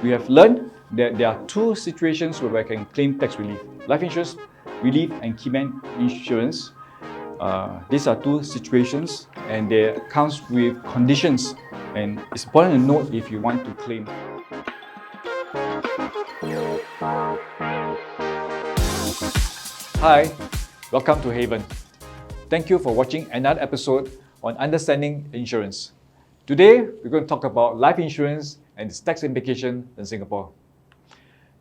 we have learned that there are two situations where I can claim tax relief. Life insurance relief and Keyman Insurance. These are two situations and they comes with conditions, and it's important to note if you want to claim. Hi, welcome to Haven. Thank you for watching another episode on understanding insurance. Today, we're going to talk about life insurance and its tax implication in Singapore.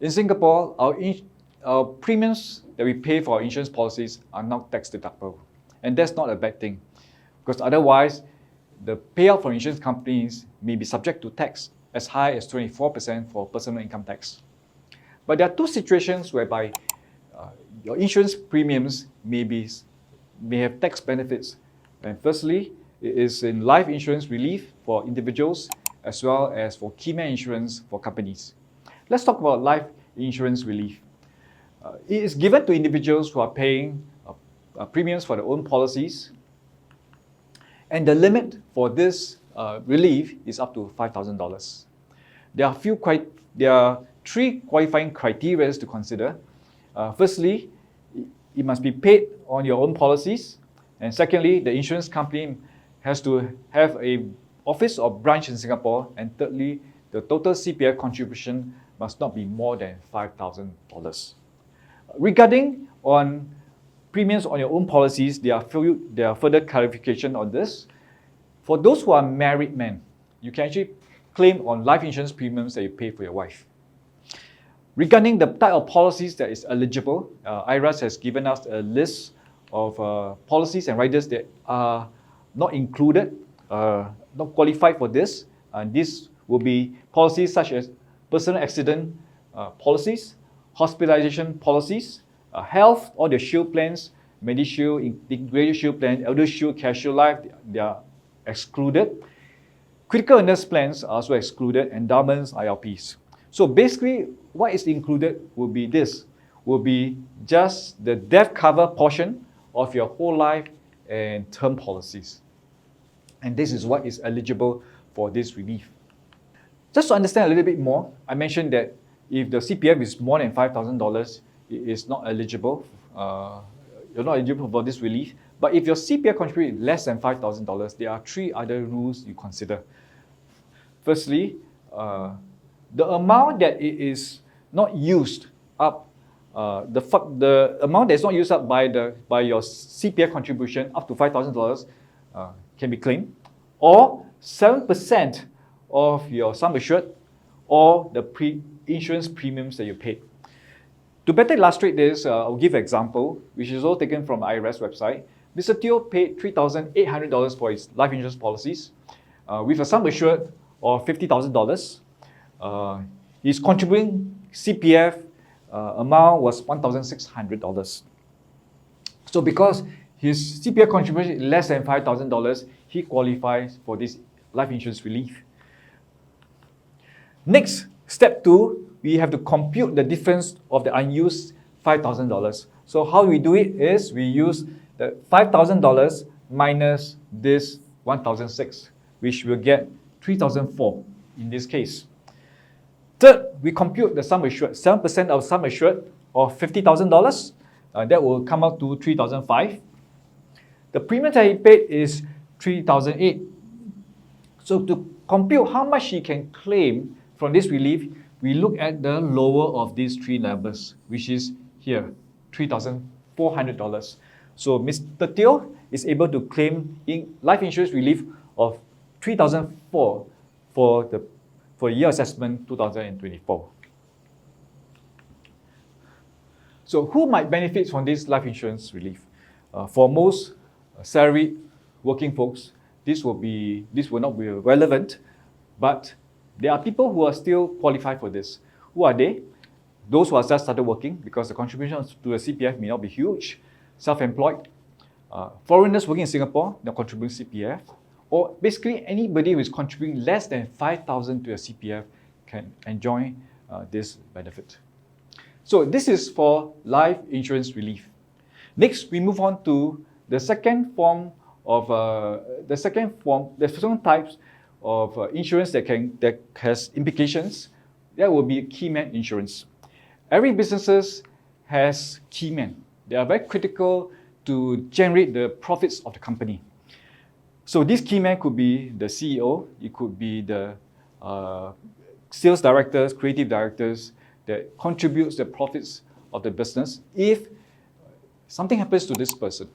In Singapore, our premiums that we pay for our insurance policies are not tax deductible. And that's not a bad thing, because otherwise, the payout from insurance companies may be subject to tax as high as 24% for personal income tax. But there are two situations whereby your insurance premiums may have tax benefits. And firstly, it is in life insurance relief for individuals as well as for Keyman Insurance for companies. Let's talk about life insurance relief. It is given to individuals who are paying premiums for their own policies, and the limit for this relief is up to $5,000. There are three qualifying criteria to consider. Firstly, it must be paid on your own policies, and secondly, the insurance company has to have an office or branch in Singapore, and thirdly, the total CPF contribution must not be more than $5,000. Regarding on premiums on your own policies, there are further clarification on this. For those who are married men, you can actually claim on life insurance premiums that you pay for your wife. Regarding the type of policies that is eligible, IRAS has given us a list of policies and riders that are not included, not qualified for this. And this will be policies such as personal accident policies, hospitalization policies, health, all the shield plans, MediShield, Integrated Shield Plan, Elder Shield, Casual Life, they are excluded. Critical illness plans are also excluded, endowments, ILPs. So basically, what is included will be just the death cover portion of your whole life and term policies. And this is what is eligible for this relief. Just to understand a little bit more, I mentioned that if the CPF is more than $5,000, it is not eligible. You're not eligible for this relief. But if your CPF contributes less than $5,000, there are three other rules you consider. Firstly, the amount that it is not used up, the amount that is not used up by your CPF contribution up to $5,000 can be claimed, or 7% of your sum assured, or the insurance premiums that you paid. To better illustrate this, I'll give an example, which is all taken from the IRS website. Mr. Teo paid $3,800 for his life insurance policies with a sum assured of $50,000. His contributing CPF amount was $1,600. So because his CPF contribution is less than $5,000, he qualifies for this life insurance relief. Next, step 2, we have to compute the difference of the unused $5,000. So how we do it is we use the $5,000 minus this $1,600, which will get $3,400 in this case. Third, we compute the sum assured, 7% of sum assured of $50,000. That will come out to $3,500. The premium that he paid is $3,800. So to compute how much he can claim from this relief, we look at the lower of these three numbers, which is here, $3,400. So Mr. Teo is able to claim life insurance relief of $3,400 for year assessment 2024. So who might benefit from this life insurance relief? For most salaried working folks, this will not be relevant, but there are people who are still qualified for this. Who are they? Those who are just started working, because the contributions to the CPF may not be huge. Self-employed, foreigners working in Singapore, they're contributing CPF, or basically anybody who is contributing less than $5,000 to your CPF can enjoy this benefit. So this is for life insurance relief. Next, we move on to the second form of the second types of insurance that has implications, that will be Keyman Insurance. Every business has Keyman. They are very critical to generate the profits of the company. So this Keyman could be the CEO, it could be the sales directors, creative directors that contributes the profits of the business. If something happens to this person,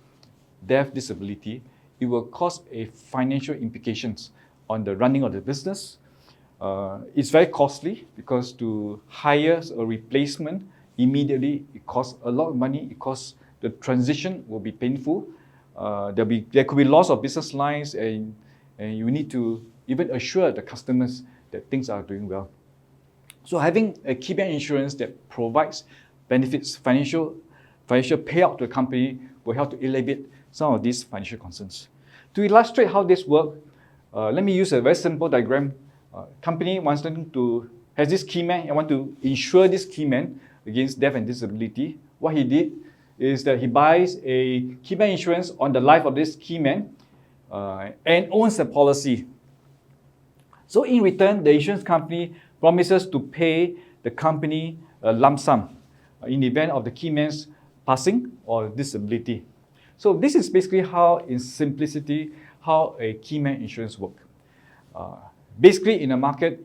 death, disability, it will cause a financial implications on the running of the business. It's very costly because to hire a replacement immediately, it costs a lot of money. It costs, the transition will be painful. There could be loss of business lines, and you need to even assure the customers that things are doing well. So having a Keyman Insurance that provides benefits, financial payout to the company will help to alleviate some of these financial concerns. To illustrate how this works, let me use a very simple diagram. Company has this Keyman and want to insure this Keyman against death and disability. What he did is that he buys a Keyman Insurance on the life of this Keyman and owns the policy. So in return, the insurance company promises to pay the company a lump sum in the event of the Keyman's passing or disability. So this is basically how, in simplicity, how a Keyman Insurance works. Basically, in a market,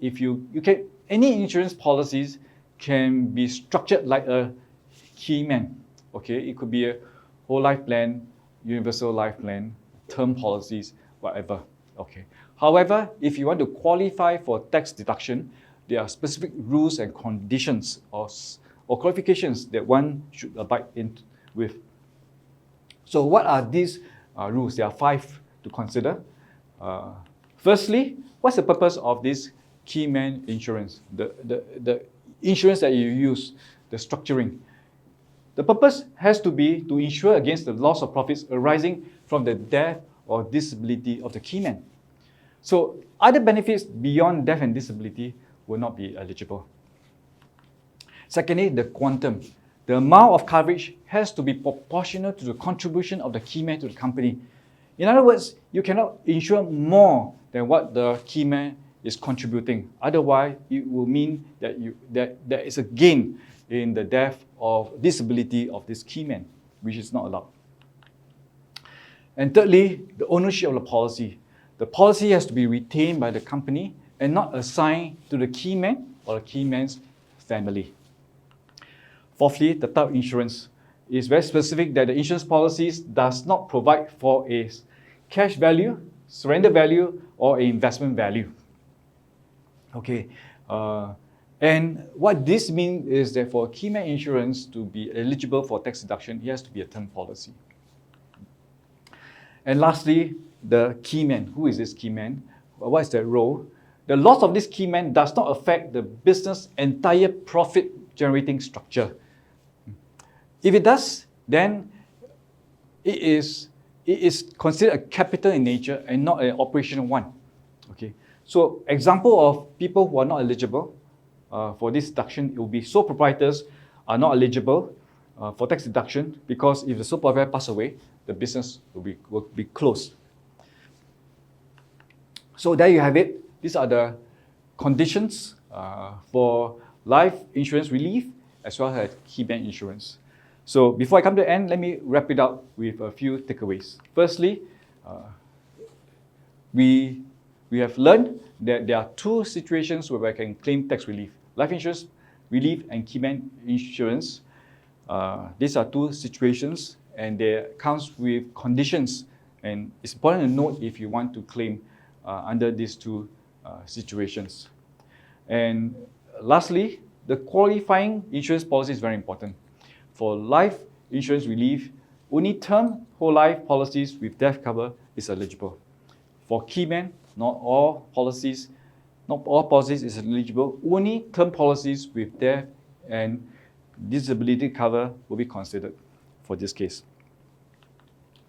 any insurance policies can be structured like a Keyman. Okay, it could be a whole life plan, universal life plan, term policies, whatever. Okay. However, if you want to qualify for tax deduction, there are specific rules and conditions or qualifications that one should abide with. So what are these rules? There are 5 to consider. Firstly, what's the purpose of this Keyman Insurance? The insurance that you use, the structuring. The purpose has to be to insure against the loss of profits arising from the death or disability of the Keyman. So other benefits beyond death and disability will not be eligible. Secondly, the quantum. The amount of coverage has to be proportional to the contribution of the Keyman to the company. In other words, you cannot insure more than what the Keyman is contributing. Otherwise, it will mean that there is a gain in the death or disability of this Keyman, which is not allowed. And thirdly, the ownership of the policy. The policy has to be retained by the company and not assigned to the Keyman or the Keyman's family. Fourthly, the type of insurance is very specific that the insurance policies does not provide for a cash value, surrender value, or an investment value. Okay, and what this means is that for Keyman Insurance to be eligible for tax deduction, it has to be a term policy. And lastly, the Keyman. Who is this Keyman? What is their role? The loss of this Keyman does not affect the business' entire profit-generating structure. If it does, then it is considered a capital in nature and not an operational one. Okay. So, example of people who are not eligible for this deduction, it will be sole proprietors are not eligible for tax deduction because if the sole proprietor passes away, the business will be closed. So there you have it. These are the conditions for life insurance relief as well as Keyman Insurance. So before I come to the end, let me wrap it up with a few takeaways. Firstly, we have learned that there are 2 situations where I can claim tax relief. Life insurance relief and Keyman Insurance. These are 2 situations and they comes with conditions, and it's important to note if you want to claim under these 2 situations. And lastly, the qualifying insurance policy is very important. For life insurance relief, only term whole life policies with death cover is eligible. For Keyman, not all policies is eligible. Only term policies with death and disability cover will be considered for this case.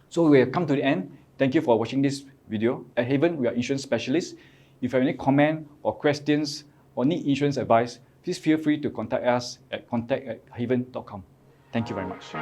So we have come to the end. Thank you for watching this video. At Haven, we are insurance specialists. If you have any comment or questions or need insurance advice, please feel free to contact us at contact@haven.com. Thank you very much.